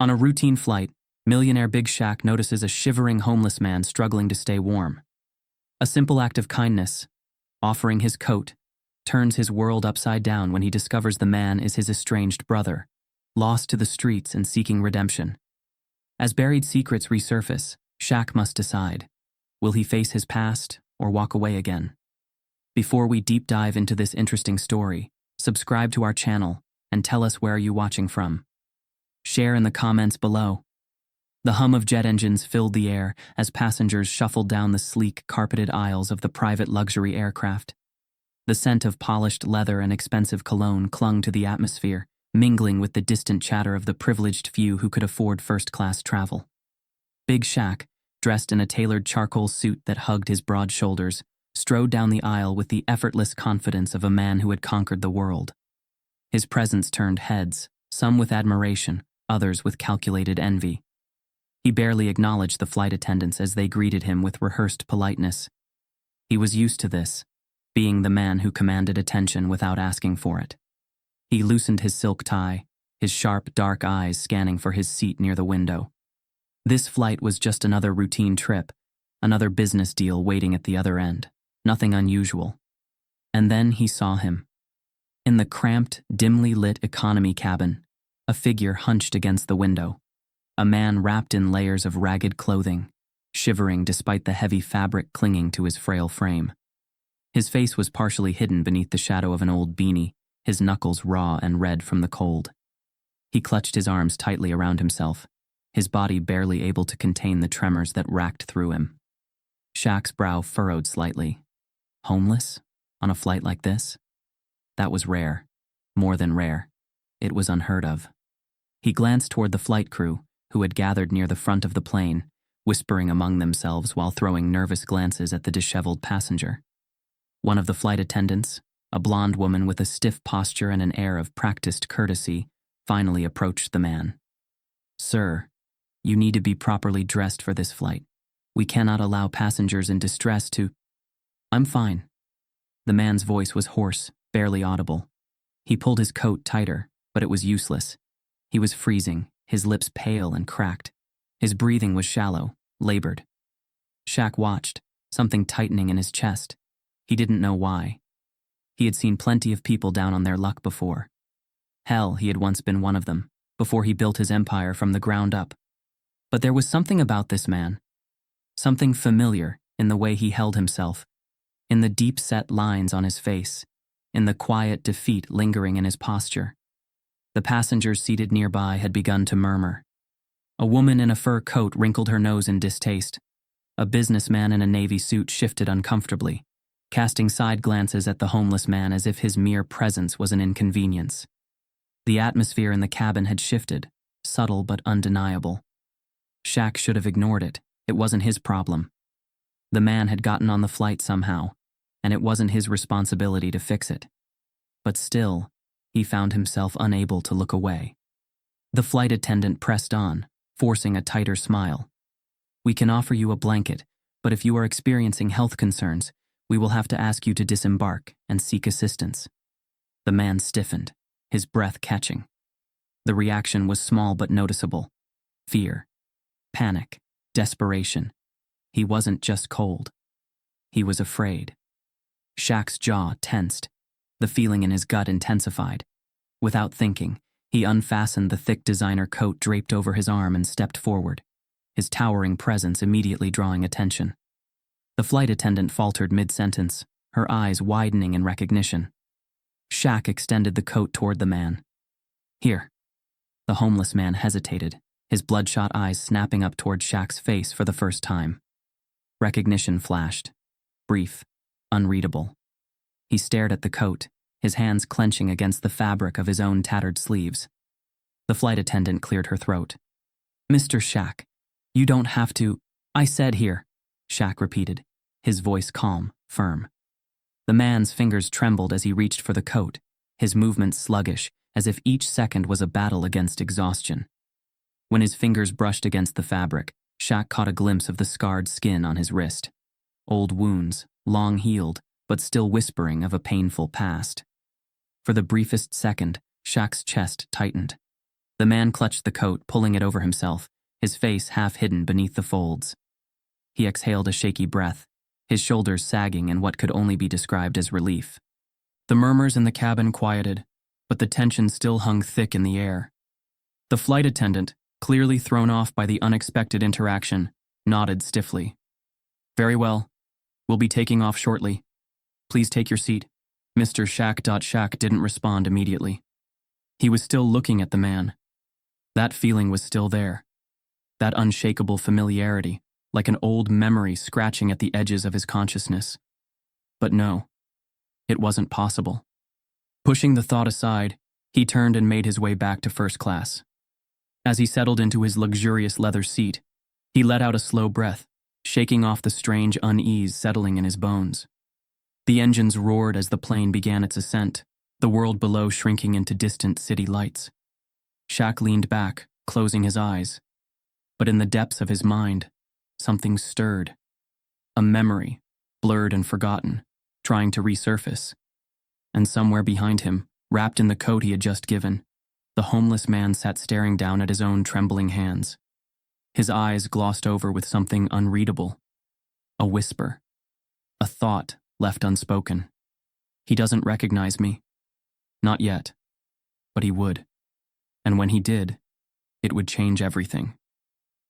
On a routine flight, millionaire Big Shaq notices a shivering homeless man struggling to stay warm. A simple act of kindness, offering his coat, turns his world upside down when he discovers the man is his estranged brother, lost to the streets and seeking redemption. As buried secrets resurface, Shaq must decide, will he face his past or walk away again? Before we deep dive into this interesting story, subscribe to our channel and tell us where you're watching from. Share in the comments below. The hum of jet engines filled the air as passengers shuffled down the sleek, carpeted aisles of the private luxury aircraft. The scent of polished leather and expensive cologne clung to the atmosphere, mingling with the distant chatter of the privileged few who could afford first-class travel. Big Shaq, dressed in a tailored charcoal suit that hugged his broad shoulders, strode down the aisle with the effortless confidence of a man who had conquered the world. His presence turned heads, some with admiration, others with calculated envy. He barely acknowledged the flight attendants as they greeted him with rehearsed politeness. He was used to this, being the man who commanded attention without asking for it. He loosened his silk tie, his sharp, dark eyes scanning for his seat near the window. This flight was just another routine trip, another business deal waiting at the other end, nothing unusual. And then he saw him. In the cramped, dimly lit economy cabin, a figure hunched against the window, a man wrapped in layers of ragged clothing, shivering despite the heavy fabric clinging to his frail frame. His face was partially hidden beneath the shadow of an old beanie, his knuckles raw and red from the cold. He clutched his arms tightly around himself, his body barely able to contain the tremors that racked through him. Shaq's brow furrowed slightly. Homeless? On a flight like this? That was rare. More than rare. It was unheard of. He glanced toward the flight crew, who had gathered near the front of the plane, whispering among themselves while throwing nervous glances at the disheveled passenger. One of the flight attendants, a blonde woman with a stiff posture and an air of practiced courtesy, finally approached the man. "Sir, you need to be properly dressed for this flight. We cannot allow passengers in distress to—" "I'm fine." The man's voice was hoarse, barely audible. He pulled his coat tighter, but it was useless. He was freezing, his lips pale and cracked. His breathing was shallow, labored. Shaq watched, something tightening in his chest. He didn't know why. He had seen plenty of people down on their luck before. Hell, he had once been one of them, before he built his empire from the ground up. But there was something about this man. Something familiar in the way he held himself, in the deep-set lines on his face, in the quiet defeat lingering in his posture. The passengers seated nearby had begun to murmur. A woman in a fur coat wrinkled her nose in distaste. A businessman in a navy suit shifted uncomfortably, casting side glances at the homeless man as if his mere presence was an inconvenience. The atmosphere in the cabin had shifted, subtle but undeniable. Shaq should have ignored it. It wasn't his problem. The man had gotten on the flight somehow, and it wasn't his responsibility to fix it. But still, he found himself unable to look away. The flight attendant pressed on, forcing a tighter smile. "We can offer you a blanket, but if you are experiencing health concerns, we will have to ask you to disembark and seek assistance." The man stiffened, his breath catching. The reaction was small but noticeable. Fear, panic, desperation. He wasn't just cold. He was afraid. Shaq's jaw tensed. The feeling in his gut intensified. Without thinking, he unfastened the thick designer coat draped over his arm and stepped forward, his towering presence immediately drawing attention. The flight attendant faltered mid-sentence, her eyes widening in recognition. Shaq extended the coat toward the man. "Here." The homeless man hesitated, his bloodshot eyes snapping up toward Shaq's face for the first time. Recognition flashed. Brief, unreadable. He stared at the coat, his hands clenching against the fabric of his own tattered sleeves. The flight attendant cleared her throat. "Mr. Shaq, you don't have to—" "I said here," Shaq repeated, his voice calm, firm. The man's fingers trembled as he reached for the coat, his movements sluggish, as if each second was a battle against exhaustion. When his fingers brushed against the fabric, Shaq caught a glimpse of the scarred skin on his wrist. Old wounds, long healed, but still whispering of a painful past. For the briefest second, Shaq's chest tightened. The man clutched the coat, pulling it over himself, his face half hidden beneath the folds. He exhaled a shaky breath, his shoulders sagging in what could only be described as relief. The murmurs in the cabin quieted, but the tension still hung thick in the air. The flight attendant, clearly thrown off by the unexpected interaction, nodded stiffly. "Very well. We'll be taking off shortly. Please take your seat." Mr. Shaq didn't respond immediately. He was still looking at the man. That feeling was still there. That unshakable familiarity, like an old memory scratching at the edges of his consciousness. But no, it wasn't possible. Pushing the thought aside, he turned and made his way back to first class. As he settled into his luxurious leather seat, he let out a slow breath, shaking off the strange unease settling in his bones. The engines roared as the plane began its ascent, the world below shrinking into distant city lights. Shaq leaned back, closing his eyes. But in the depths of his mind, something stirred. A memory, blurred and forgotten, trying to resurface. And somewhere behind him, wrapped in the coat he had just given, the homeless man sat staring down at his own trembling hands. His eyes glossed over with something unreadable. A whisper. A thought left unspoken. "He doesn't recognize me. Not yet. But he would. And when he did, it would change everything."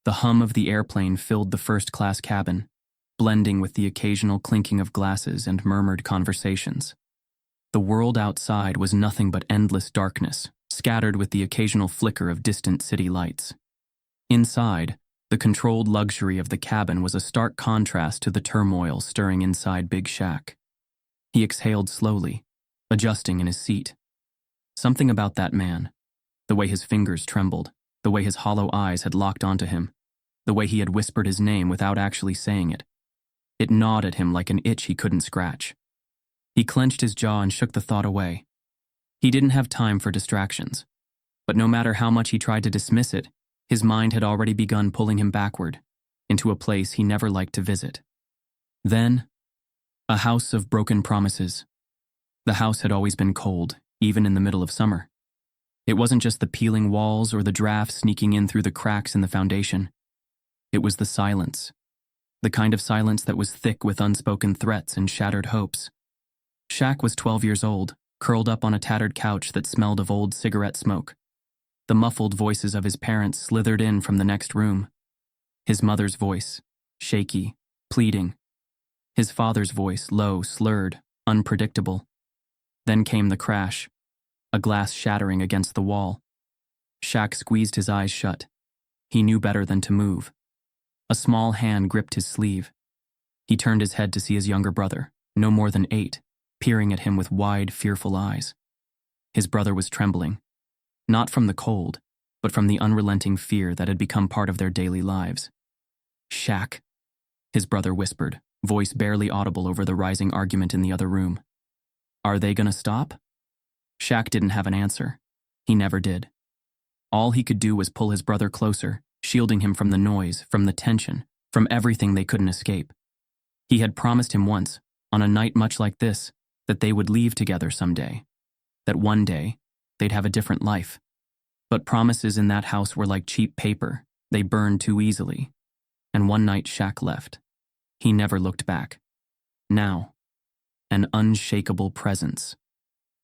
The hum of the airplane filled the first-class cabin, blending with the occasional clinking of glasses and murmured conversations. The world outside was nothing but endless darkness, scattered with the occasional flicker of distant city lights. Inside, the controlled luxury of the cabin was a stark contrast to the turmoil stirring inside Big Shaq. He exhaled slowly, adjusting in his seat. Something about that man, the way his fingers trembled, the way his hollow eyes had locked onto him, the way he had whispered his name without actually saying it. It gnawed at him like an itch he couldn't scratch. He clenched his jaw and shook the thought away. He didn't have time for distractions, but no matter how much he tried to dismiss it, his mind had already begun pulling him backward, into a place he never liked to visit. Then, a house of broken promises. The house had always been cold, even in the middle of summer. It wasn't just the peeling walls or the draft sneaking in through the cracks in the foundation. It was the silence. The kind of silence that was thick with unspoken threats and shattered hopes. Shaq was 12 years old, curled up on a tattered couch that smelled of old cigarette smoke. The muffled voices of his parents slithered in from the next room. His mother's voice, shaky, pleading. His father's voice, low, slurred, unpredictable. Then came the crash, a glass shattering against the wall. Shaq squeezed his eyes shut. He knew better than to move. A small hand gripped his sleeve. He turned his head to see his younger brother, no more than 8, peering at him with wide, fearful eyes. His brother was trembling, not from the cold, but from the unrelenting fear that had become part of their daily lives. "Shaq," his brother whispered, voice barely audible over the rising argument in the other room. "Are they gonna stop?" Shaq didn't have an answer. He never did. All he could do was pull his brother closer, shielding him from the noise, from the tension, from everything they couldn't escape. He had promised him once, on a night much like this, that they would leave together someday. That one day, they'd have a different life. But promises in that house were like cheap paper. They burned too easily. And one night Shaq left. He never looked back. Now, an unshakable presence.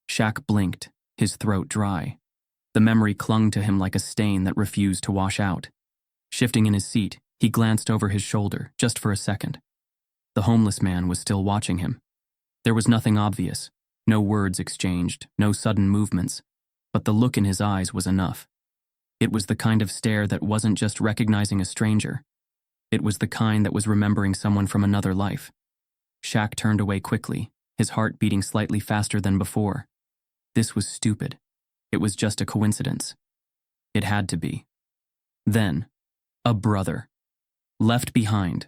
Shaq blinked, his throat dry. The memory clung to him like a stain that refused to wash out. Shifting in his seat, he glanced over his shoulder, just for a second. The homeless man was still watching him. There was nothing obvious, no words exchanged, no sudden movements, but the look in his eyes was enough. It was the kind of stare that wasn't just recognizing a stranger. It was the kind that was remembering someone from another life. Shaq turned away quickly, his heart beating slightly faster than before. This was stupid. It was just a coincidence. It had to be. Then, a brother. Left behind.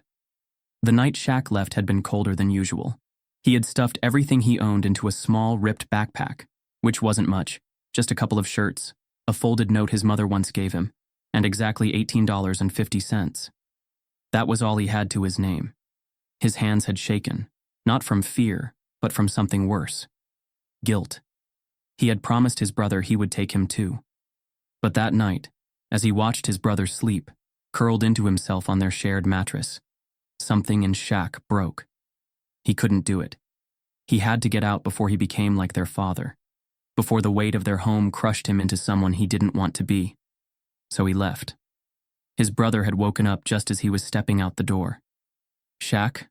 The night Shaq left had been colder than usual. He had stuffed everything he owned into a small, ripped backpack, which wasn't much, just a couple of shirts, a folded note his mother once gave him, and exactly $18.50. That was all he had to his name. His hands had shaken, not from fear, but from something worse. Guilt. He had promised his brother he would take him too. But that night, as he watched his brother sleep, curled into himself on their shared mattress, something in Shaq broke. He couldn't do it. He had to get out before he became like their father, before the weight of their home crushed him into someone he didn't want to be. So he left. His brother had woken up just as he was stepping out the door. "Shaq?"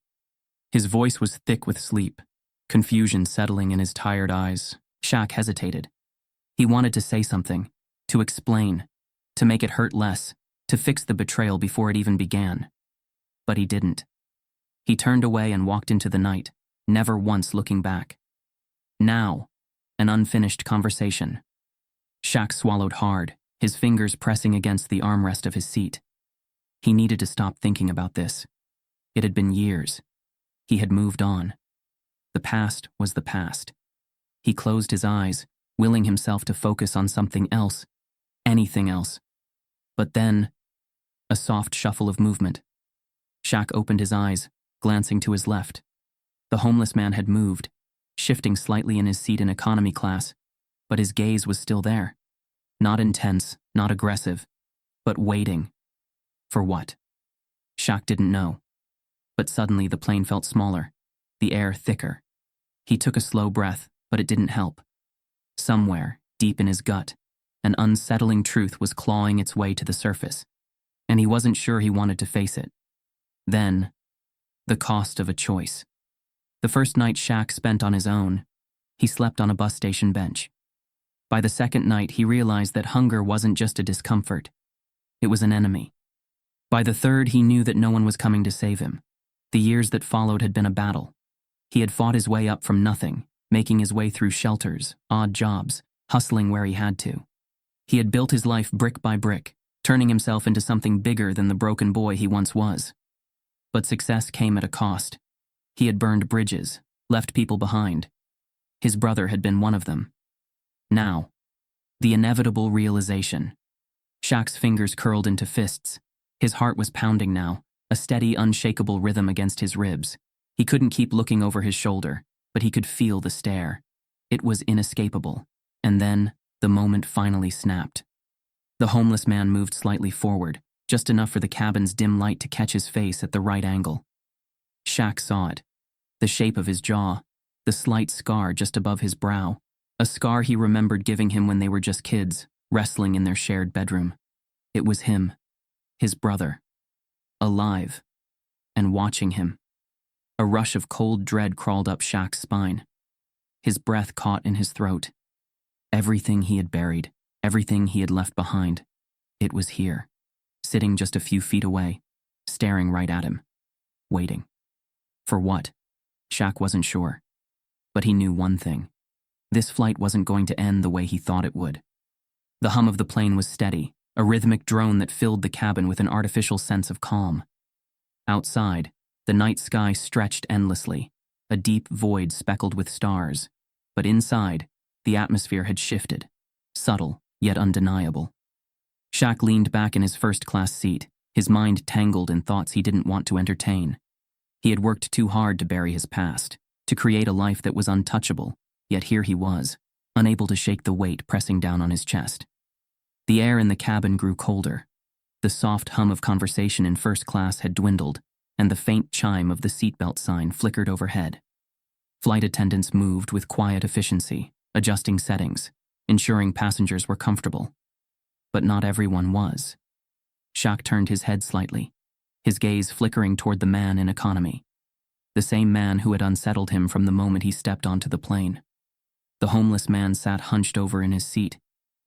His voice was thick with sleep, confusion settling in his tired eyes. Shaq hesitated. He wanted to say something, to explain, to make it hurt less, to fix the betrayal before it even began. But he didn't. He turned away and walked into the night, never once looking back. Now, an unfinished conversation. Shaq swallowed hard, his fingers pressing against the armrest of his seat. He needed to stop thinking about this. It had been years. He had moved on. The past was the past. He closed his eyes, willing himself to focus on something else, anything else. But then, a soft shuffle of movement. Shaq opened his eyes, glancing to his left. The homeless man had moved, shifting slightly in his seat in economy class, but his gaze was still there. Not intense, not aggressive, but waiting. For what? Shaq didn't know. But suddenly the plane felt smaller, the air thicker. He took a slow breath, but it didn't help. Somewhere, deep in his gut, an unsettling truth was clawing its way to the surface, and he wasn't sure he wanted to face it. Then, the cost of a choice. The first night Shaq spent on his own, he slept on a bus station bench. By the second night, he realized that hunger wasn't just a discomfort. It was an enemy. By the third, he knew that no one was coming to save him. The years that followed had been a battle. He had fought his way up from nothing, making his way through shelters, odd jobs, hustling where he had to. He had built his life brick by brick, turning himself into something bigger than the broken boy he once was. But success came at a cost. He had burned bridges, left people behind. His brother had been one of them. Now, the inevitable realization. Shaq's fingers curled into fists. His heart was pounding now, a steady, unshakable rhythm against his ribs. He couldn't keep looking over his shoulder, but he could feel the stare. It was inescapable. And then, the moment finally snapped. The homeless man moved slightly forward, just enough for the cabin's dim light to catch his face at the right angle. Shaq saw it. The shape of his jaw, the slight scar just above his brow, a scar he remembered giving him when they were just kids, wrestling in their shared bedroom. It was him, his brother, alive, and watching him. A rush of cold dread crawled up Shaq's spine. His breath caught in his throat. Everything he had buried, everything he had left behind, it was here, sitting just a few feet away, staring right at him, waiting. For what? Shaq wasn't sure. But he knew one thing. This flight wasn't going to end the way he thought it would. The hum of the plane was steady, a rhythmic drone that filled the cabin with an artificial sense of calm. Outside, the night sky stretched endlessly, a deep void speckled with stars. But inside, the atmosphere had shifted, subtle yet undeniable. Shaq leaned back in his first-class seat, his mind tangled in thoughts he didn't want to entertain. He had worked too hard to bury his past, to create a life that was untouchable, yet here he was, unable to shake the weight pressing down on his chest. The air in the cabin grew colder. The soft hum of conversation in first class had dwindled, and the faint chime of the seatbelt sign flickered overhead. Flight attendants moved with quiet efficiency, adjusting settings, ensuring passengers were comfortable. But not everyone was. Shaq turned his head slightly, his gaze flickering toward the man in economy. The same man who had unsettled him from the moment he stepped onto the plane. The homeless man sat hunched over in his seat,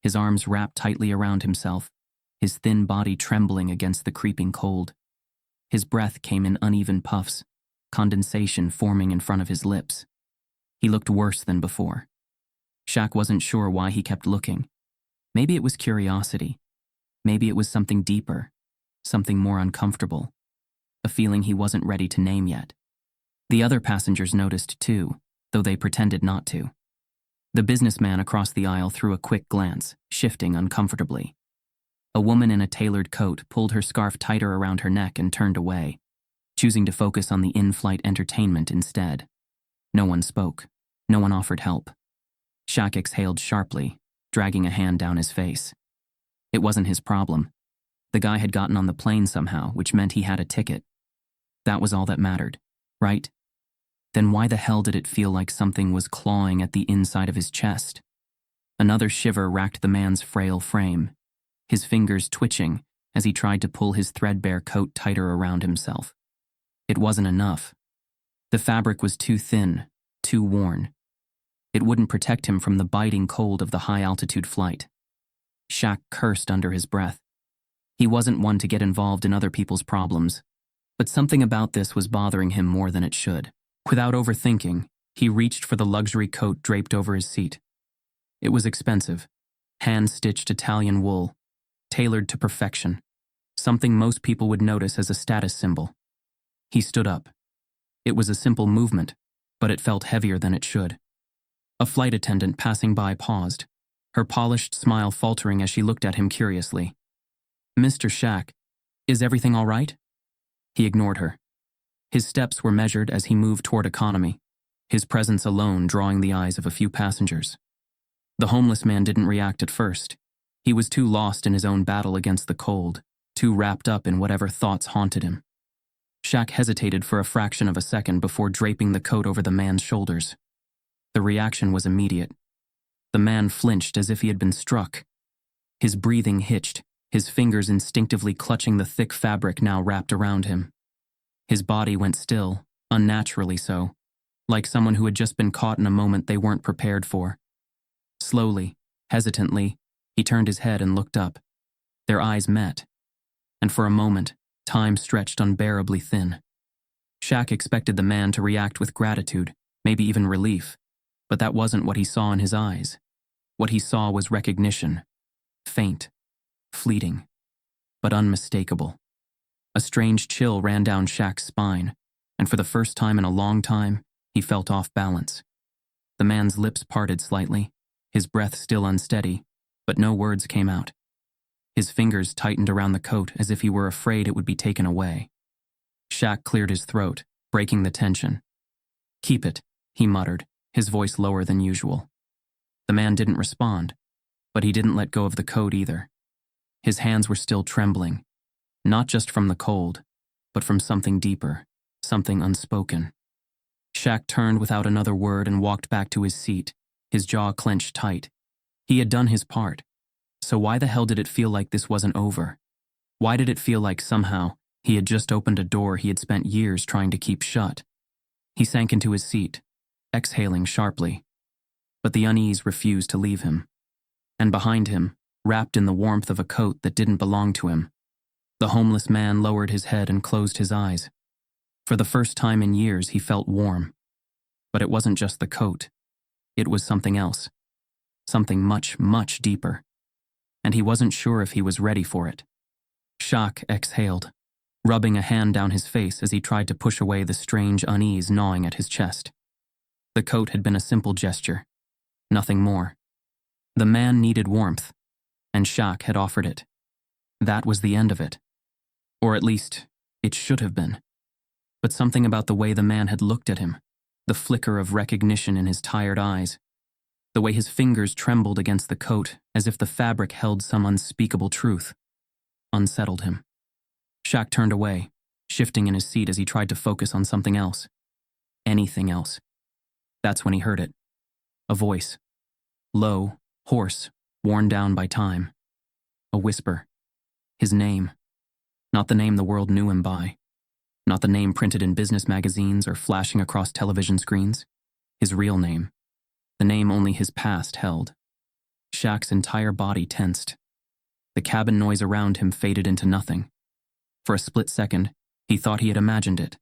his arms wrapped tightly around himself, his thin body trembling against the creeping cold. His breath came in uneven puffs, condensation forming in front of his lips. He looked worse than before. Shaq wasn't sure why he kept looking. Maybe it was curiosity. Maybe it was something deeper, something more uncomfortable, a feeling he wasn't ready to name yet. The other passengers noticed too, though they pretended not to. The businessman across the aisle threw a quick glance, shifting uncomfortably. A woman in a tailored coat pulled her scarf tighter around her neck and turned away, choosing to focus on the in-flight entertainment instead. No one spoke. No one offered help. Shaq exhaled sharply, dragging a hand down his face. It wasn't his problem. The guy had gotten on the plane somehow, which meant he had a ticket. That was all that mattered, right? Then why the hell did it feel like something was clawing at the inside of his chest? Another shiver racked the man's frail frame, his fingers twitching as he tried to pull his threadbare coat tighter around himself. It wasn't enough. The fabric was too thin, too worn. It wouldn't protect him from the biting cold of the high-altitude flight. Shaq cursed under his breath. He wasn't one to get involved in other people's problems, but something about this was bothering him more than it should. Without overthinking, he reached for the luxury coat draped over his seat. It was expensive, hand-stitched Italian wool, tailored to perfection, something most people would notice as a status symbol. He stood up. It was a simple movement, but it felt heavier than it should. A flight attendant passing by paused, her polished smile faltering as she looked at him curiously. "Mr. Shaq, is everything all right?" He ignored her. His steps were measured as he moved toward economy, his presence alone drawing the eyes of a few passengers. The homeless man didn't react at first. He was too lost in his own battle against the cold, too wrapped up in whatever thoughts haunted him. Shaq hesitated for a fraction of a second before draping the coat over the man's shoulders. The reaction was immediate. The man flinched as if he had been struck. His breathing hitched, his fingers instinctively clutching the thick fabric now wrapped around him. His body went still, unnaturally so, like someone who had just been caught in a moment they weren't prepared for. Slowly, hesitantly, he turned his head and looked up. Their eyes met, and for a moment, time stretched unbearably thin. Shaq expected the man to react with gratitude, maybe even relief, but that wasn't what he saw in his eyes. What he saw was recognition, faint, fleeting, but unmistakable. A strange chill ran down Shaq's spine, and for the first time in a long time, he felt off balance. The man's lips parted slightly, his breath still unsteady, but no words came out. His fingers tightened around the coat as if he were afraid it would be taken away. Shaq cleared his throat, breaking the tension. "Keep it," he muttered, his voice lower than usual. The man didn't respond, but he didn't let go of the coat either. His hands were still trembling, not just from the cold, but from something deeper, something unspoken. Shaq turned without another word and walked back to his seat, his jaw clenched tight. He had done his part, so why the hell did it feel like this wasn't over? Why did it feel like somehow he had just opened a door he had spent years trying to keep shut? He sank into his seat, exhaling sharply, but the unease refused to leave him. And behind him, wrapped in the warmth of a coat that didn't belong to him, the homeless man lowered his head and closed his eyes. For the first time in years, he felt warm. But it wasn't just the coat. It was something else. Something much, much deeper. And he wasn't sure if he was ready for it. Shaq exhaled, rubbing a hand down his face as he tried to push away the strange unease gnawing at his chest. The coat had been a simple gesture. Nothing more. The man needed warmth, and Shaq had offered it. That was the end of it. Or at least, it should have been. But something about the way the man had looked at him, the flicker of recognition in his tired eyes, the way his fingers trembled against the coat as if the fabric held some unspeakable truth, unsettled him. Shaq turned away, shifting in his seat as he tried to focus on something else. Anything else. That's when he heard it. A voice. Low, hoarse, worn down by time. A whisper. His name. Not the name the world knew him by. Not the name printed in business magazines or flashing across television screens. His real name. The name only his past held. Shaq's entire body tensed. The cabin noise around him faded into nothing. For a split second, he thought he had imagined it.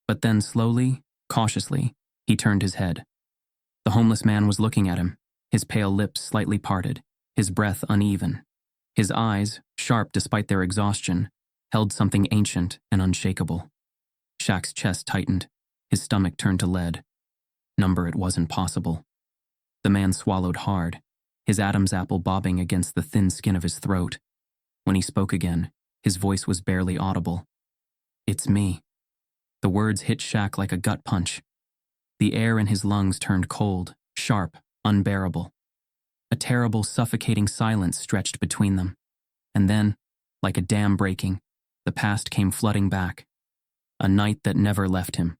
But then slowly, cautiously, he turned his head. The homeless man was looking at him, his pale lips slightly parted, his breath uneven. His eyes, sharp despite their exhaustion, held something ancient and unshakable. Shaq's chest tightened, his stomach turned to lead. Number it wasn't possible. The man swallowed hard, his Adam's apple bobbing against the thin skin of his throat. When he spoke again, his voice was barely audible. "It's me." The words hit Shaq like a gut punch. The air in his lungs turned cold, sharp, unbearable. A terrible, suffocating silence stretched between them. And then, like a dam breaking, the past came flooding back. A night that never left him.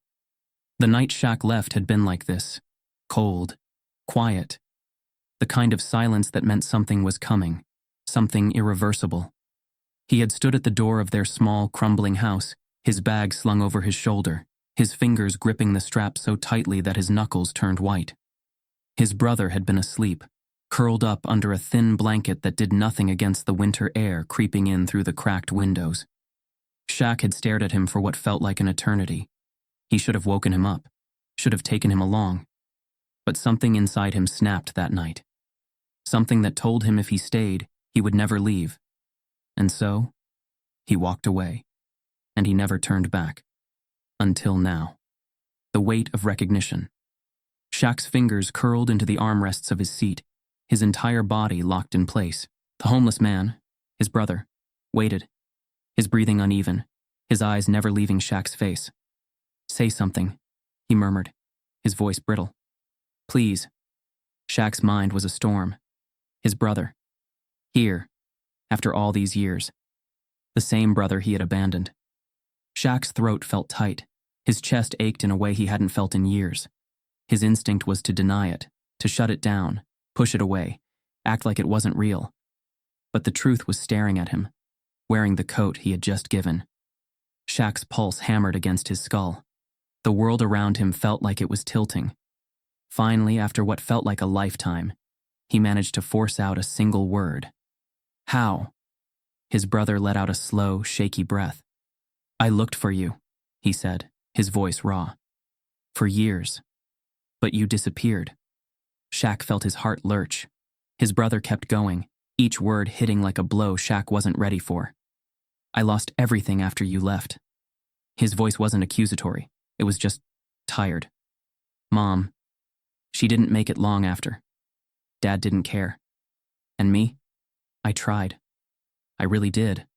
The night Shaq left had been like this. Cold. Quiet. The kind of silence that meant something was coming. Something irreversible. He had stood at the door of their small, crumbling house, his bag slung over his shoulder, his fingers gripping the strap so tightly that his knuckles turned white. His brother had been asleep, curled up under a thin blanket that did nothing against the winter air creeping in through the cracked windows. Shaq had stared at him for what felt like an eternity. He should have woken him up, should have taken him along. But something inside him snapped that night. Something that told him if he stayed, he would never leave. And so, he walked away. And he never turned back. Until now. The weight of recognition. Shaq's fingers curled into the armrests of his seat, his entire body locked in place. The homeless man, his brother, waited, his breathing uneven, his eyes never leaving Shaq's face. "Say something," he murmured, his voice brittle. "Please." Shaq's mind was a storm. His brother. Here, after all these years. The same brother he had abandoned. Shaq's throat felt tight. His chest ached in a way he hadn't felt in years. His instinct was to deny it, to shut it down, push it away, act like it wasn't real. But the truth was staring at him, wearing the coat he had just given. Shaq's pulse hammered against his skull. The world around him felt like it was tilting. Finally, after what felt like a lifetime, he managed to force out a single word. "How?" His brother let out a slow, shaky breath. "I looked for you," he said, his voice raw. "For years. But you disappeared." Shaq felt his heart lurch. His brother kept going, each word hitting like a blow Shaq wasn't ready for. "I lost everything after you left." His voice wasn't accusatory. It was just tired. "Mom. She didn't make it long after. Dad didn't care. And me? I tried. I really did.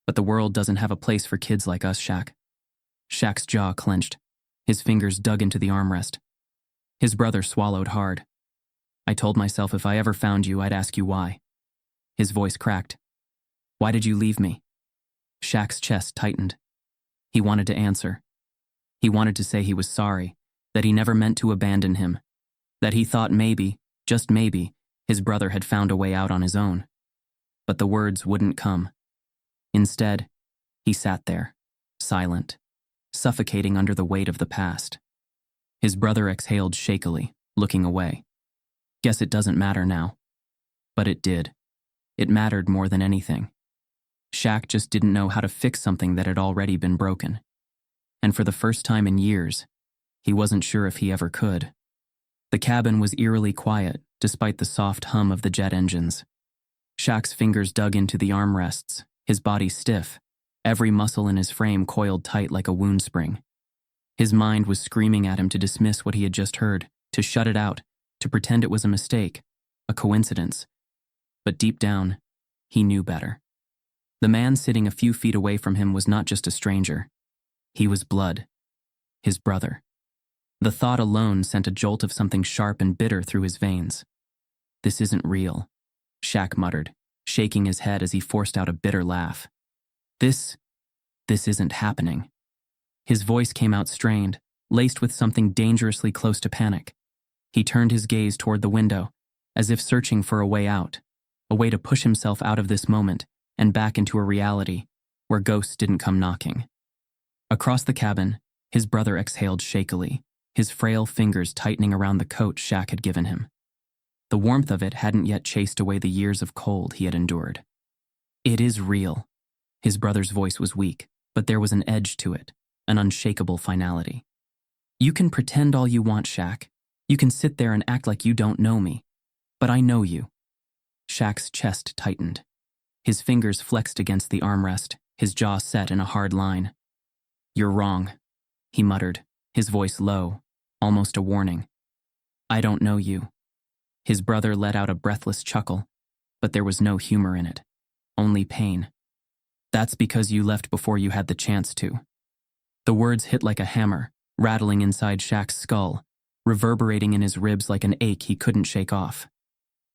But the world doesn't have a place for kids like us, Shaq." Shaq's jaw clenched. His fingers dug into the armrest. His brother swallowed hard. "I told myself if I ever found you, I'd ask you why." His voice cracked. "Why did you leave me?" Shaq's chest tightened. He wanted to answer. He wanted to say he was sorry, that he never meant to abandon him, that he thought maybe, just maybe, his brother had found a way out on his own. But the words wouldn't come. Instead, he sat there, silent, suffocating under the weight of the past. His brother exhaled shakily, looking away. "Guess it doesn't matter now." But it did. It mattered more than anything. Shaq just didn't know how to fix something that had already been broken. And for the first time in years, he wasn't sure if he ever could. The cabin was eerily quiet, despite the soft hum of the jet engines. Shaq's fingers dug into the armrests, his body stiff, every muscle in his frame coiled tight like a wound spring. His mind was screaming at him to dismiss what he had just heard, to shut it out, to pretend it was a mistake, a coincidence. But deep down, he knew better. The man sitting a few feet away from him was not just a stranger. He was blood. His brother. The thought alone sent a jolt of something sharp and bitter through his veins. "This isn't real," Shaq muttered, shaking his head as he forced out a bitter laugh. This isn't happening." His voice came out strained, laced with something dangerously close to panic. He turned his gaze toward the window, as if searching for a way out, a way to push himself out of this moment and back into a reality where ghosts didn't come knocking. Across the cabin, his brother exhaled shakily, his frail fingers tightening around the coat Shaq had given him. The warmth of it hadn't yet chased away the years of cold he had endured. "It is real." His brother's voice was weak, but there was an edge to it, an unshakable finality. "You can pretend all you want, Shaq. You can sit there and act like you don't know me. But I know you." Shaq's chest tightened. His fingers flexed against the armrest, his jaw set in a hard line. "You're wrong," he muttered, his voice low, almost a warning. "I don't know you." His brother let out a breathless chuckle, but there was no humor in it, only pain. "That's because you left before you had the chance to." The words hit like a hammer, rattling inside Shaq's skull, reverberating in his ribs like an ache he couldn't shake off.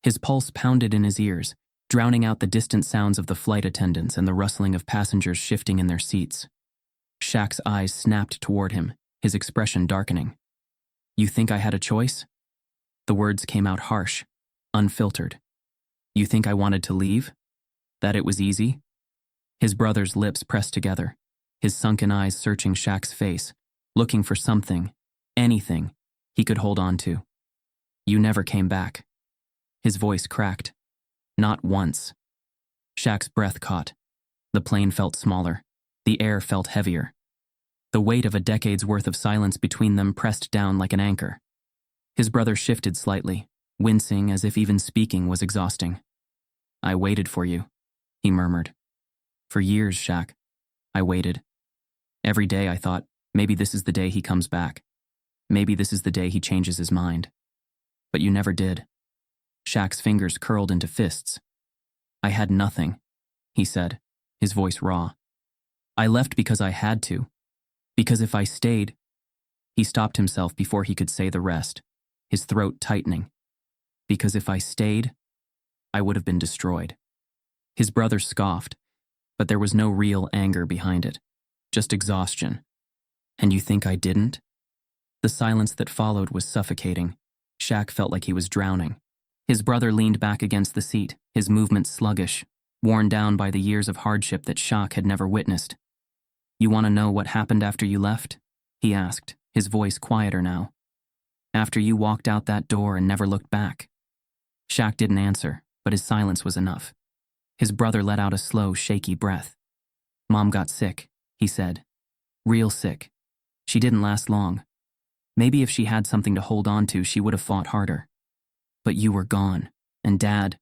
His pulse pounded in his ears, drowning out the distant sounds of the flight attendants and the rustling of passengers shifting in their seats. Shaq's eyes snapped toward him, his expression darkening. "You think I had a choice?" The words came out harsh, unfiltered. "You think I wanted to leave? That it was easy?" His brother's lips pressed together, his sunken eyes searching Shaq's face, looking for something, anything, he could hold on to. "You never came back." His voice cracked. "Not once." Shaq's breath caught. The plane felt smaller. The air felt heavier. The weight of a decade's worth of silence between them pressed down like an anchor. His brother shifted slightly, wincing as if even speaking was exhausting. "I waited for you," he murmured. "For years, Shaq. I waited. Every day I thought, maybe this is the day he comes back. Maybe this is the day he changes his mind. But you never did." Shaq's fingers curled into fists. "I had nothing," he said, his voice raw. "I left because I had to. Because if I stayed—" He stopped himself before he could say the rest, his throat tightening. "Because if I stayed, I would have been destroyed." His brother scoffed, but there was no real anger behind it, just exhaustion. "And you think I didn't?" The silence that followed was suffocating. Shaq felt like he was drowning. His brother leaned back against the seat, his movements sluggish, worn down by the years of hardship that Shaq had never witnessed. "You want to know what happened after you left?" he asked, his voice quieter now. "After you walked out that door and never looked back." Shaq didn't answer, but his silence was enough. His brother let out a slow, shaky breath. "Mom got sick," he said. "Real sick. She didn't last long. Maybe if she had something to hold on to, she would have fought harder. But you were gone, and Dad—"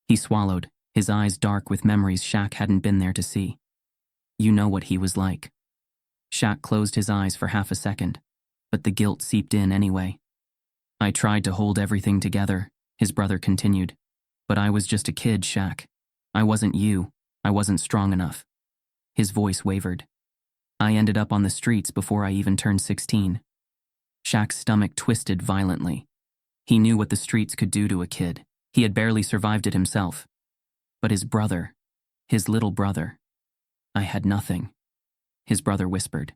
He swallowed, his eyes dark with memories Shaq hadn't been there to see. "You know what he was like." Shaq closed his eyes for half a second, but the guilt seeped in anyway. "I tried to hold everything together," his brother continued. "But I was just a kid, Shaq. I wasn't you. I wasn't strong enough." His voice wavered. "I ended up on the streets before I even turned 16. Shaq's stomach twisted violently. He knew what the streets could do to a kid. He had barely survived it himself. But his brother, his little brother— "I had nothing," his brother whispered.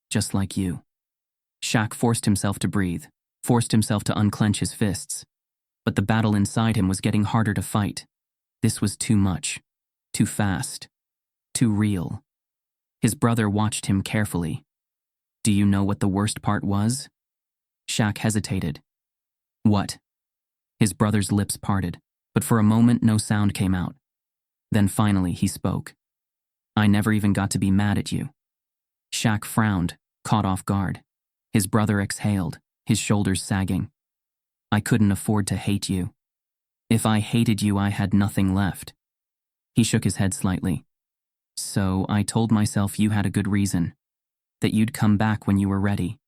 "Just like you." Shaq forced himself to breathe, forced himself to unclench his fists. But the battle inside him was getting harder to fight. This was too much, too fast, too real. His brother watched him carefully. "Do you know what the worst part was?" Shaq hesitated. "What?" His brother's lips parted, but for a moment no sound came out. Then finally he spoke. "I never even got to be mad at you." Shaq frowned, caught off guard. His brother exhaled, his shoulders sagging. "I couldn't afford to hate you. If I hated you, I had nothing left." He shook his head slightly. "So I told myself you had a good reason, that you'd come back when you were ready,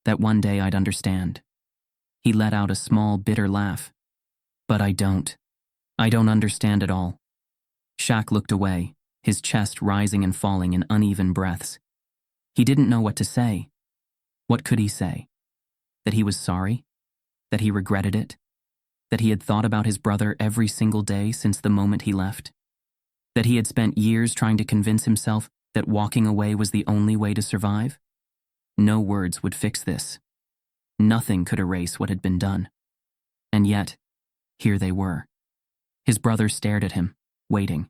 that one day I'd understand." He let out a small, bitter laugh. "But I don't. I don't understand at all." Shaq looked away, his chest rising and falling in uneven breaths. He didn't know what to say. What could he say? That he was sorry? That he regretted it? That he had thought about his brother every single day since the moment he left? That he had spent years trying to convince himself that walking away was the only way to survive? No words would fix this. Nothing could erase what had been done. And yet, here they were. His brother stared at him, waiting.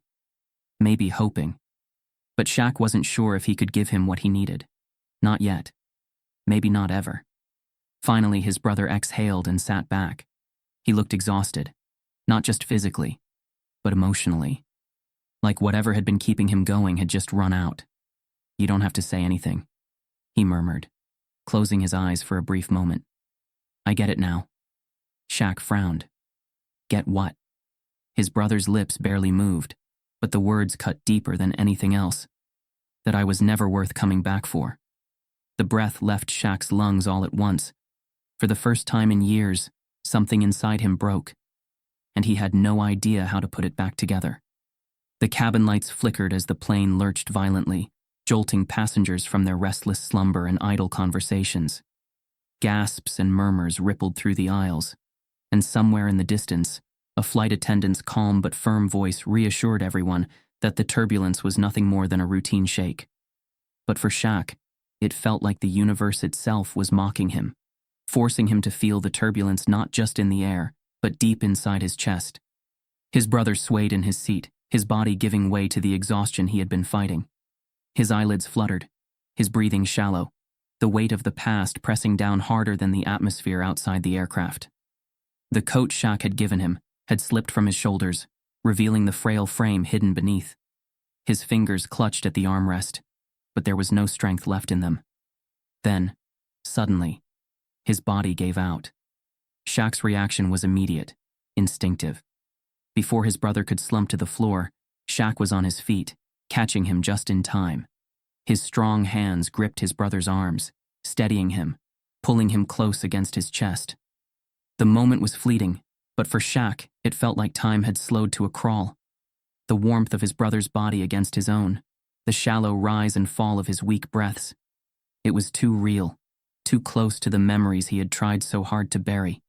Maybe hoping. But Shaq wasn't sure if he could give him what he needed. Not yet. Maybe not ever. Finally, his brother exhaled and sat back. He looked exhausted, not just physically, but emotionally. Like whatever had been keeping him going had just run out. "You don't have to say anything," he murmured, closing his eyes for a brief moment. "I get it now." Shaq frowned. Get what? His brother's lips barely moved, but the words cut deeper than anything else. That I was never worth coming back for. The breath left Shaq's lungs all at once. For the first time in years, something inside him broke, and he had no idea how to put it back together. The cabin lights flickered as the plane lurched violently, jolting passengers from their restless slumber and idle conversations. Gasps and murmurs rippled through the aisles, and somewhere in the distance, A flight attendant's calm but firm voice reassured everyone that the turbulence was nothing more than a routine shake. But for Shaq, it felt like the universe itself was mocking him, forcing him to feel the turbulence not just in the air, but deep inside his chest. His brother swayed in his seat, his body giving way to the exhaustion he had been fighting. His eyelids fluttered, his breathing shallow, the weight of the past pressing down harder than the atmosphere outside the aircraft. The coat Shaq had given him had slipped from his shoulders, revealing the frail frame hidden beneath. His fingers clutched at the armrest, but there was no strength left in them. Then, suddenly, his body gave out. Shaq's reaction was immediate, instinctive. Before his brother could slump to the floor, Shaq was on his feet, catching him just in time. His strong hands gripped his brother's arms, steadying him, pulling him close against his chest. The moment was fleeting, but for Shaq, it felt like time had slowed to a crawl. The warmth of his brother's body against his own, the shallow rise and fall of his weak breaths. It was too real, too close to the memories he had tried so hard to bury.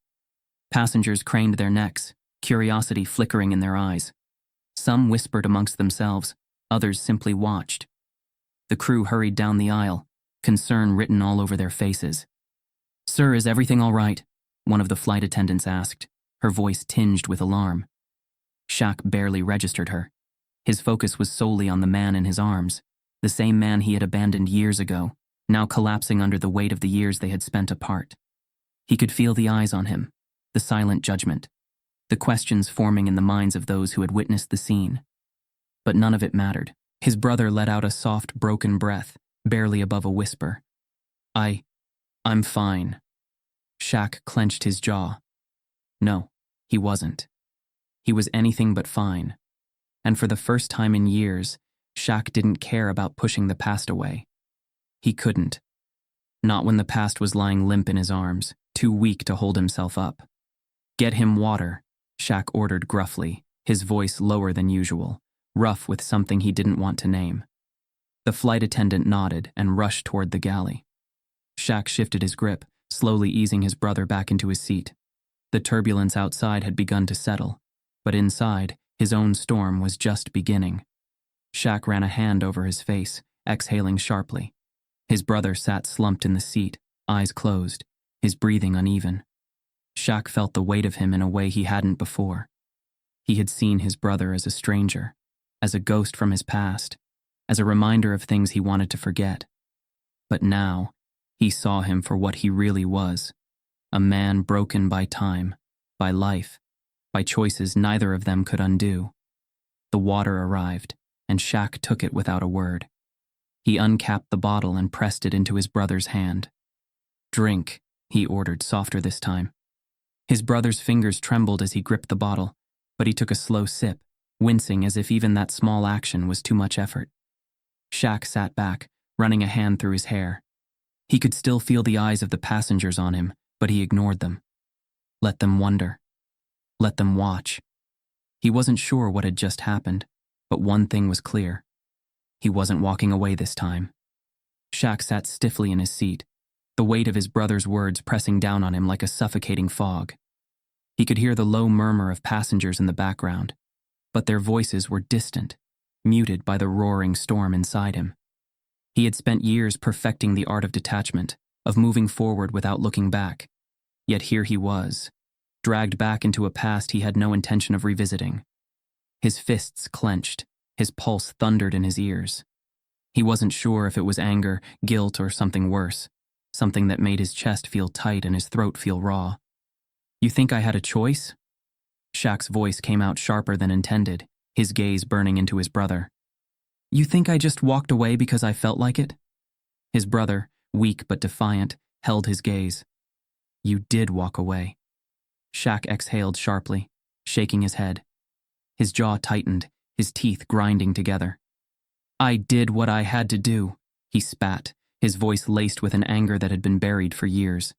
Passengers craned their necks, curiosity flickering in their eyes. Some whispered amongst themselves, others simply watched. The crew hurried down the aisle, concern written all over their faces. "Sir, is everything all right?" one of the flight attendants asked, her voice tinged with alarm. Shaq barely registered her. His focus was solely on the man in his arms, the same man he had abandoned years ago, now collapsing under the weight of the years they had spent apart. He could feel the eyes on him, the silent judgment, the questions forming in the minds of those who had witnessed the scene. But none of it mattered. His brother let out a soft, broken breath, barely above a whisper. I'm fine." Shaq clenched his jaw. No, he wasn't. He was anything but fine. And for the first time in years, Shaq didn't care about pushing the past away. He couldn't. Not when the past was lying limp in his arms, too weak to hold himself up. "Get him water," Shaq ordered gruffly, his voice lower than usual, rough with something he didn't want to name. The flight attendant nodded and rushed toward the galley. Shaq shifted his grip, slowly easing his brother back into his seat. The turbulence outside had begun to settle, but inside, his own storm was just beginning. Shaq ran a hand over his face, exhaling sharply. His brother sat slumped in the seat, eyes closed, his breathing uneven. Shaq felt the weight of him in a way he hadn't before. He had seen his brother as a stranger, as a ghost from his past, as a reminder of things he wanted to forget. But now, he saw him for what he really was, a man broken by time, by life, by choices neither of them could undo. The water arrived, and Shaq took it without a word. He uncapped the bottle and pressed it into his brother's hand. "Drink," he ordered, softer this time. His brother's fingers trembled as he gripped the bottle, but he took a slow sip, wincing as if even that small action was too much effort. Shaq sat back, running a hand through his hair. He could still feel the eyes of the passengers on him, but he ignored them. Let them wonder. Let them watch. He wasn't sure what had just happened, but one thing was clear. He wasn't walking away this time. Shaq sat stiffly in his seat, the weight of his brother's words pressing down on him like a suffocating fog. He could hear the low murmur of passengers in the background, but their voices were distant, muted by the roaring storm inside him. He had spent years perfecting the art of detachment, of moving forward without looking back. Yet here he was, dragged back into a past he had no intention of revisiting. His fists clenched, his pulse thundered in his ears. He wasn't sure if it was anger, guilt, or something worse, something that made his chest feel tight and his throat feel raw. "You think I had a choice?" Shaq's voice came out sharper than intended, his gaze burning into his brother. "You think I just walked away because I felt like it?" His brother, weak but defiant, held his gaze. "You did walk away." Shaq exhaled sharply, shaking his head. His jaw tightened, his teeth grinding together. "I did what I had to do," he spat, his voice laced with an anger that had been buried for years.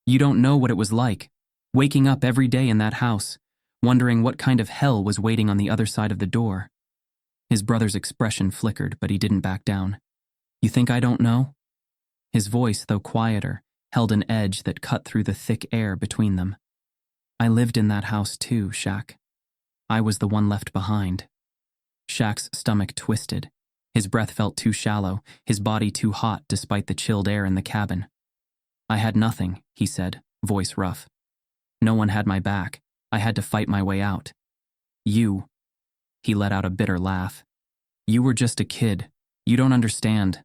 "You don't know what it was like, waking up every day in that house, wondering what kind of hell was waiting on the other side of the door." His brother's expression flickered, but he didn't back down. "You think I don't know?" His voice, though quieter, held an edge that cut through the thick air between them. I lived in that house too, Shaq. I was the one left behind. Shaq's stomach twisted. His breath felt too shallow, his body too hot despite the chilled air in the cabin. I had nothing, he said, voice rough. No one had my back. I had to fight my way out. You, he let out a bitter laugh. You were just a kid. You don't understand.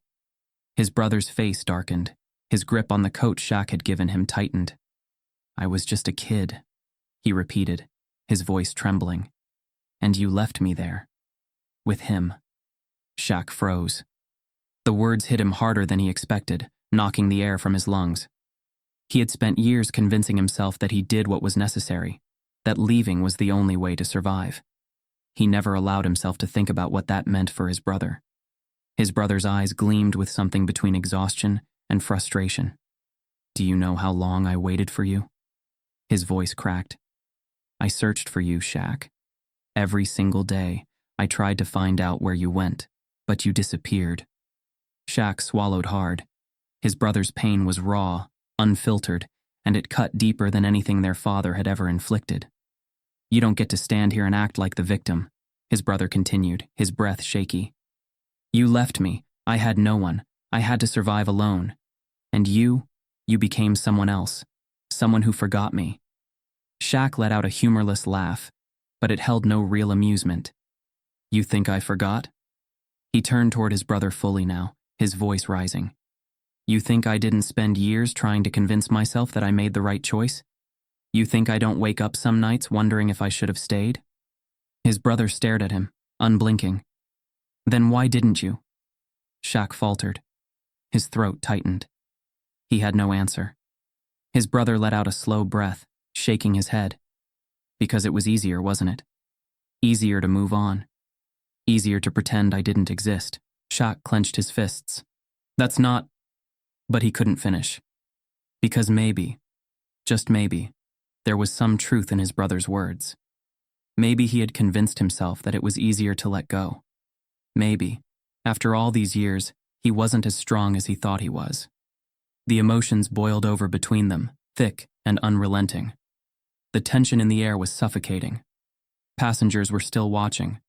His brother's face darkened. His grip on the coat Shaq had given him tightened. I was just a kid, he repeated, his voice trembling. And you left me there. With him. Shaq froze. The words hit him harder than he expected, knocking the air from his lungs. He had spent years convincing himself that he did what was necessary, that leaving was the only way to survive. He never allowed himself to think about what that meant for his brother. His brother's eyes gleamed with something between exhaustion and frustration. Do you know how long I waited for you? His voice cracked. I searched for you, Shaq. Every single day, I tried to find out where you went, but you disappeared. Shaq swallowed hard. His brother's pain was raw, unfiltered, and it cut deeper than anything their father had ever inflicted. You don't get to stand here and act like the victim, his brother continued, his breath shaky. You left me. I had no one. I had to survive alone. And you became someone else, someone who forgot me. Shaq let out a humorless laugh, but it held no real amusement. You think I forgot? He turned toward his brother fully now, his voice rising. You think I didn't spend years trying to convince myself that I made the right choice? You think I don't wake up some nights wondering if I should have stayed? His brother stared at him, unblinking. Then why didn't you? Shaq faltered. His throat tightened. He had no answer. His brother let out a slow breath, shaking his head. Because it was easier, wasn't it? Easier to move on. Easier to pretend I didn't exist. Shaq clenched his fists. That's not... But he couldn't finish. Because maybe, just maybe, there was some truth in his brother's words. Maybe he had convinced himself that it was easier to let go. Maybe, after all these years, he wasn't as strong as he thought he was. The emotions boiled over between them, thick and unrelenting. The tension in the air was suffocating. Passengers were still watching,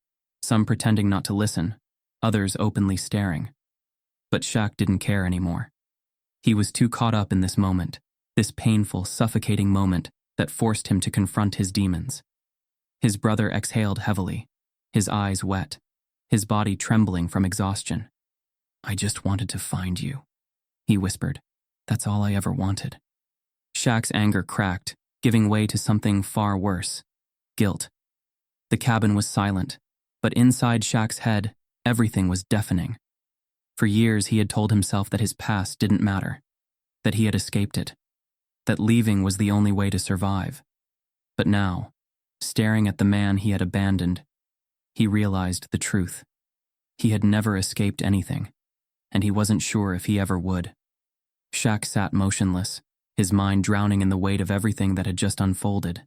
some pretending not to listen, others openly staring. But Shaq didn't care anymore. He was too caught up in this moment, this painful, suffocating moment that forced him to confront his demons. His brother exhaled heavily, his eyes wet, his body trembling from exhaustion. I just wanted to find you, he whispered. That's all I ever wanted. Shaq's anger cracked, giving way to something far worse, guilt. The cabin was silent, but inside Shaq's head, everything was deafening. For years he had told himself that his past didn't matter, that he had escaped it, that leaving was the only way to survive. But now, staring at the man he had abandoned, he realized the truth. He had never escaped anything, and he wasn't sure if he ever would. Shaq sat motionless, his mind drowning in the weight of everything that had just unfolded.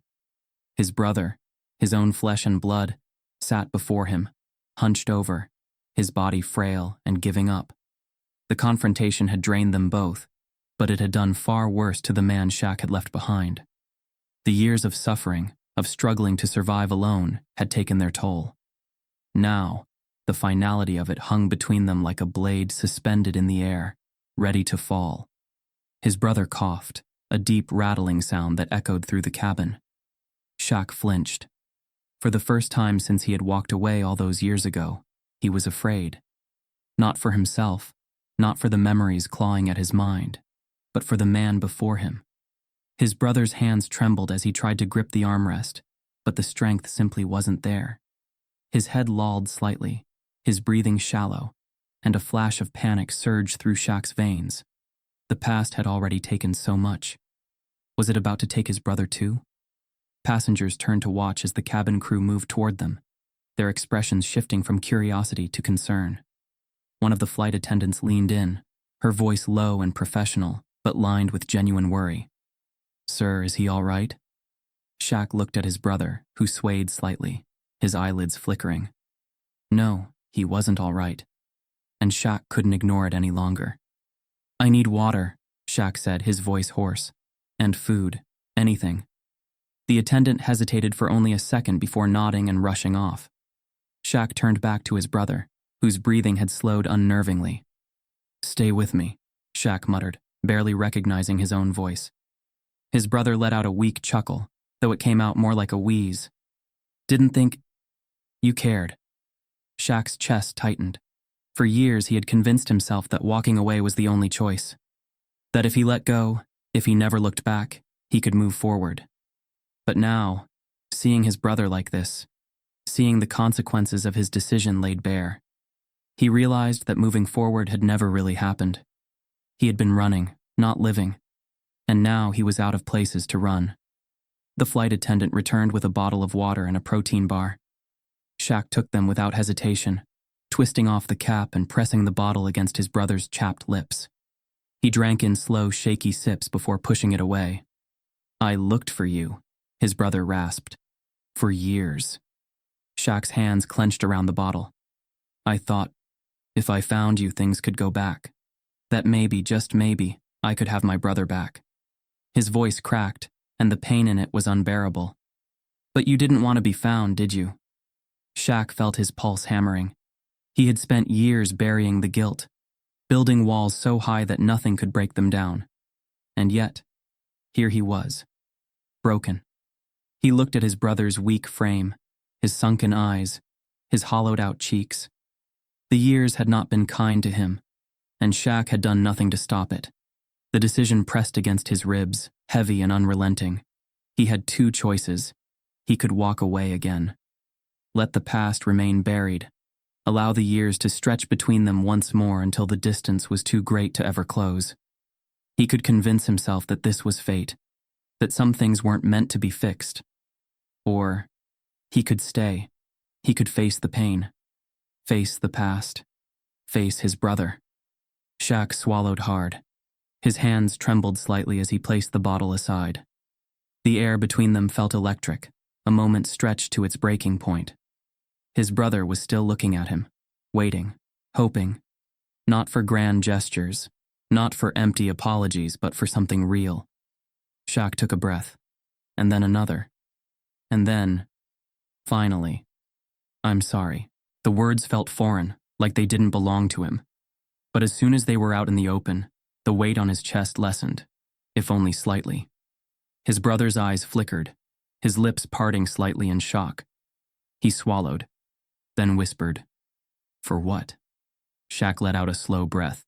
His brother, his own flesh and blood, sat before him, hunched over, his body frail and giving up. The confrontation had drained them both, but it had done far worse to the man Shaq had left behind. The years of suffering, of struggling to survive alone, had taken their toll. Now, the finality of it hung between them like a blade suspended in the air, ready to fall. His brother coughed, a deep rattling sound that echoed through the cabin. Shaq flinched. For the first time since he had walked away all those years ago, he was afraid. Not for himself, not for the memories clawing at his mind, but for the man before him. His brother's hands trembled as he tried to grip the armrest, but the strength simply wasn't there. His head lolled slightly, his breathing shallow, and a flash of panic surged through Shaq's veins. The past had already taken so much. Was it about to take his brother too? Passengers turned to watch as the cabin crew moved toward them, their expressions shifting from curiosity to concern. One of the flight attendants leaned in, her voice low and professional, but lined with genuine worry. Sir, is he all right? Shaq looked at his brother, who swayed slightly, his eyelids flickering. No, he wasn't all right. And Shaq couldn't ignore it any longer. I need water, Shaq said, his voice hoarse. And food, anything. The attendant hesitated for only a second before nodding and rushing off. Shaq turned back to his brother, whose breathing had slowed unnervingly. "Stay with me," Shaq muttered, barely recognizing his own voice. His brother let out a weak chuckle, though it came out more like a wheeze. "Didn't think you cared." Shaq's chest tightened. For years he had convinced himself that walking away was the only choice. That if he let go, if he never looked back, he could move forward. But now, seeing his brother like this, seeing the consequences of his decision laid bare, he realized that moving forward had never really happened. He had been running, not living, and now he was out of places to run. The flight attendant returned with a bottle of water and a protein bar. Shaq took them without hesitation, twisting off the cap and pressing the bottle against his brother's chapped lips. He drank in slow, shaky sips before pushing it away. "I looked for you," his brother rasped. "For years." Shaq's hands clenched around the bottle. "I thought, if I found you, things could go back. That maybe, just maybe, I could have my brother back." His voice cracked, and the pain in it was unbearable. "But you didn't want to be found, did you?" Shaq felt his pulse hammering. He had spent years burying the guilt, building walls so high that nothing could break them down. And yet, here he was, broken. He looked at his brother's weak frame, his sunken eyes, his hollowed-out cheeks. The years had not been kind to him, and Shaq had done nothing to stop it. The decision pressed against his ribs, heavy and unrelenting. He had two choices. He could walk away again. Let the past remain buried. Allow the years to stretch between them once more until the distance was too great to ever close. He could convince himself that this was fate, that some things weren't meant to be fixed. Or he could stay. He could face the pain, face the past, face his brother. Shaq swallowed hard. His hands trembled slightly as he placed the bottle aside. The air between them felt electric, a moment stretched to its breaking point. His brother was still looking at him, waiting, hoping, not for grand gestures, not for empty apologies, but for something real. Shaq took a breath, and then another. And then, finally, "I'm sorry." The words felt foreign, like they didn't belong to him. But as soon as they were out in the open, the weight on his chest lessened, if only slightly. His brother's eyes flickered, his lips parting slightly in shock. He swallowed, then whispered, "For what?" Shaq let out a slow breath.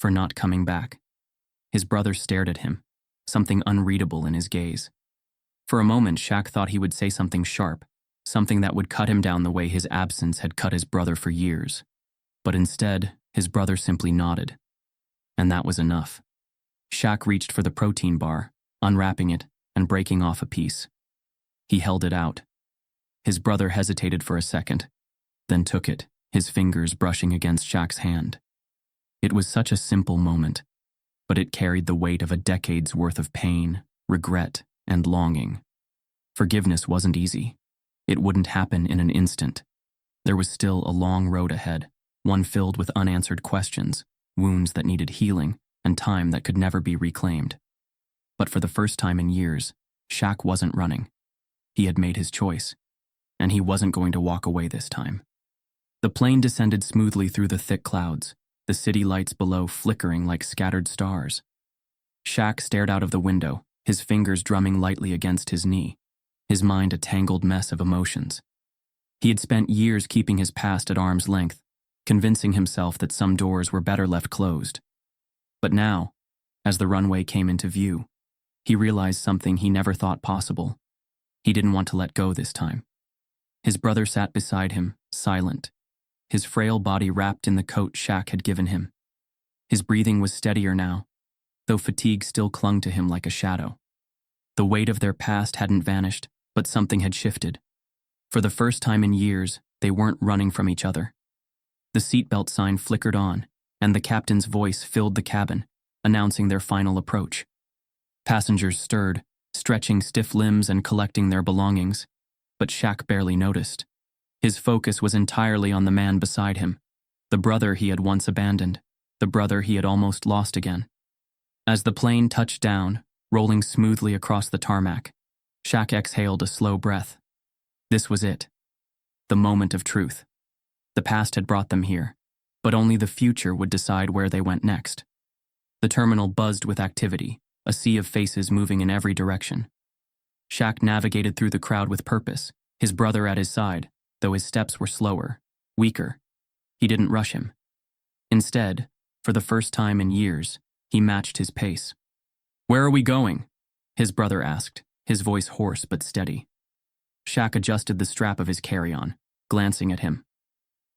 "For not coming back." His brother stared at him, something unreadable in his gaze. For a moment, Shaq thought he would say something sharp, something that would cut him down the way his absence had cut his brother for years. But instead, his brother simply nodded. And that was enough. Shaq reached for the protein bar, unwrapping it and breaking off a piece. He held it out. His brother hesitated for a second, then took it, his fingers brushing against Shaq's hand. It was such a simple moment, but it carried the weight of a decade's worth of pain, regret, and longing. Forgiveness wasn't easy. It wouldn't happen in an instant. There was still a long road ahead, one filled with unanswered questions, wounds that needed healing, and time that could never be reclaimed. But for the first time in years, Shaq wasn't running. He had made his choice, and he wasn't going to walk away this time. The plane descended smoothly through the thick clouds, the city lights below flickering like scattered stars. Shaq stared out of the window, his fingers drumming lightly against his knee, his mind a tangled mess of emotions. He had spent years keeping his past at arm's length, convincing himself that some doors were better left closed. But now, as the runway came into view, he realized something he never thought possible. He didn't want to let go this time. His brother sat beside him, silent, his frail body wrapped in the coat Shaq had given him. His breathing was steadier now, though fatigue still clung to him like a shadow. The weight of their past hadn't vanished, but something had shifted. For the first time in years, they weren't running from each other. The seatbelt sign flickered on, and the captain's voice filled the cabin, announcing their final approach. Passengers stirred, stretching stiff limbs and collecting their belongings, but Shaq barely noticed. His focus was entirely on the man beside him, the brother he had once abandoned, the brother he had almost lost again. As the plane touched down, rolling smoothly across the tarmac, Shaq exhaled a slow breath. This was it. The moment of truth. The past had brought them here, but only the future would decide where they went next. The terminal buzzed with activity, a sea of faces moving in every direction. Shaq navigated through the crowd with purpose, his brother at his side, though his steps were slower, weaker. He didn't rush him. Instead, for the first time in years, he matched his pace. "Where are we going?" his brother asked, his voice hoarse but steady. Shaq adjusted the strap of his carry-on, glancing at him.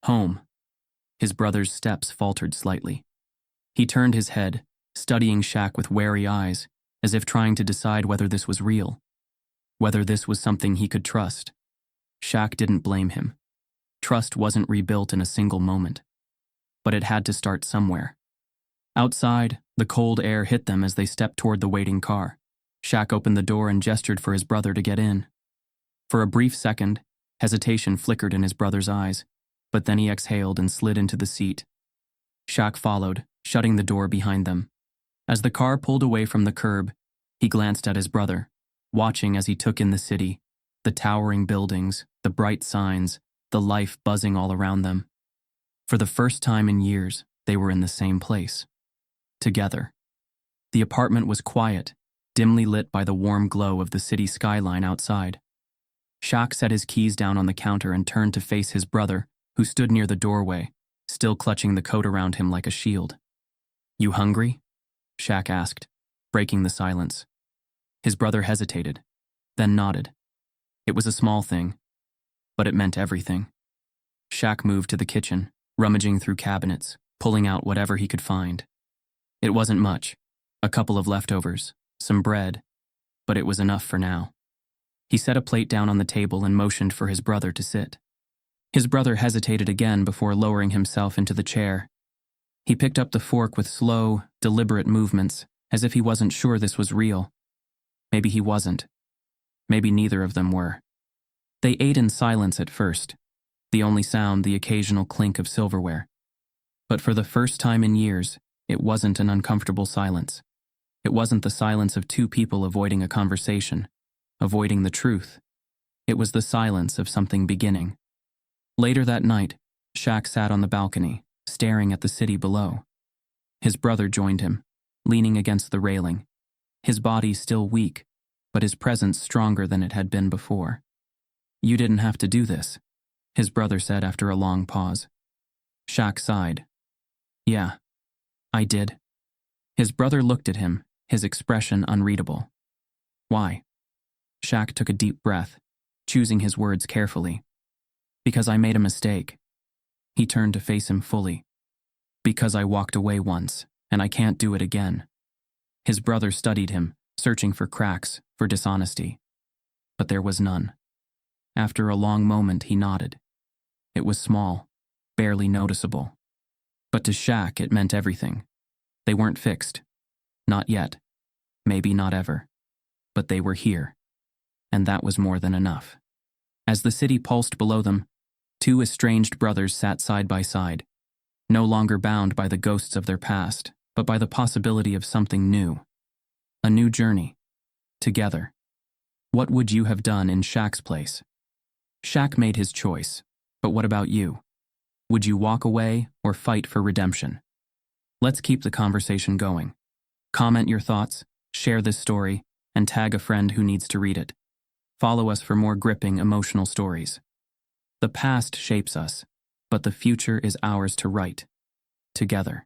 "Home." His brother's steps faltered slightly. He turned his head, studying Shaq with wary eyes, as if trying to decide whether this was real, whether this was something he could trust. Shaq didn't blame him. Trust wasn't rebuilt in a single moment. But it had to start somewhere. Outside, the cold air hit them as they stepped toward the waiting car. Shaq opened the door and gestured for his brother to get in. For a brief second, hesitation flickered in his brother's eyes, but then he exhaled and slid into the seat. Shaq followed, shutting the door behind them. As the car pulled away from the curb, he glanced at his brother, watching as he took in the city, the towering buildings, the bright signs, the life buzzing all around them. For the first time in years, they were in the same place. Together. The apartment was quiet, dimly lit by the warm glow of the city skyline outside. Shaq set his keys down on the counter and turned to face his brother, who stood near the doorway, still clutching the coat around him like a shield. "You hungry?" Shaq asked, breaking the silence. His brother hesitated, then nodded. It was a small thing, but it meant everything. Shaq moved to the kitchen, rummaging through cabinets, pulling out whatever he could find. It wasn't much, a couple of leftovers, some bread, but it was enough for now. He set a plate down on the table and motioned for his brother to sit. His brother hesitated again before lowering himself into the chair. He picked up the fork with slow, deliberate movements, as if he wasn't sure this was real. Maybe he wasn't. Maybe neither of them were. They ate in silence at first, the only sound the occasional clink of silverware. But for the first time in years, it wasn't an uncomfortable silence. It wasn't the silence of two people avoiding a conversation, avoiding the truth. It was the silence of something beginning. Later that night, Shaq sat on the balcony, staring at the city below. His brother joined him, leaning against the railing, his body still weak, but his presence stronger than it had been before. "You didn't have to do this," his brother said after a long pause. Shaq sighed. "Yeah, I did." His brother looked at him, his expression unreadable. "Why?" Shaq took a deep breath, choosing his words carefully. "Because I made a mistake." He turned to face him fully. "Because I walked away once, and I can't do it again." His brother studied him, searching for cracks, for dishonesty. But there was none. After a long moment, he nodded. It was small, barely noticeable. But to Shaq, it meant everything. They weren't fixed. Not yet. Maybe not ever. But they were here. And that was more than enough. As the city pulsed below them, two estranged brothers sat side by side, no longer bound by the ghosts of their past, but by the possibility of something new. A new journey. Together. What would you have done in Shaq's place? Shaq made his choice, but what about you? Would you walk away or fight for redemption? Let's keep the conversation going. Comment your thoughts, share this story, and tag a friend who needs to read it. Follow us for more gripping, emotional stories. The past shapes us, but the future is ours to write. Together.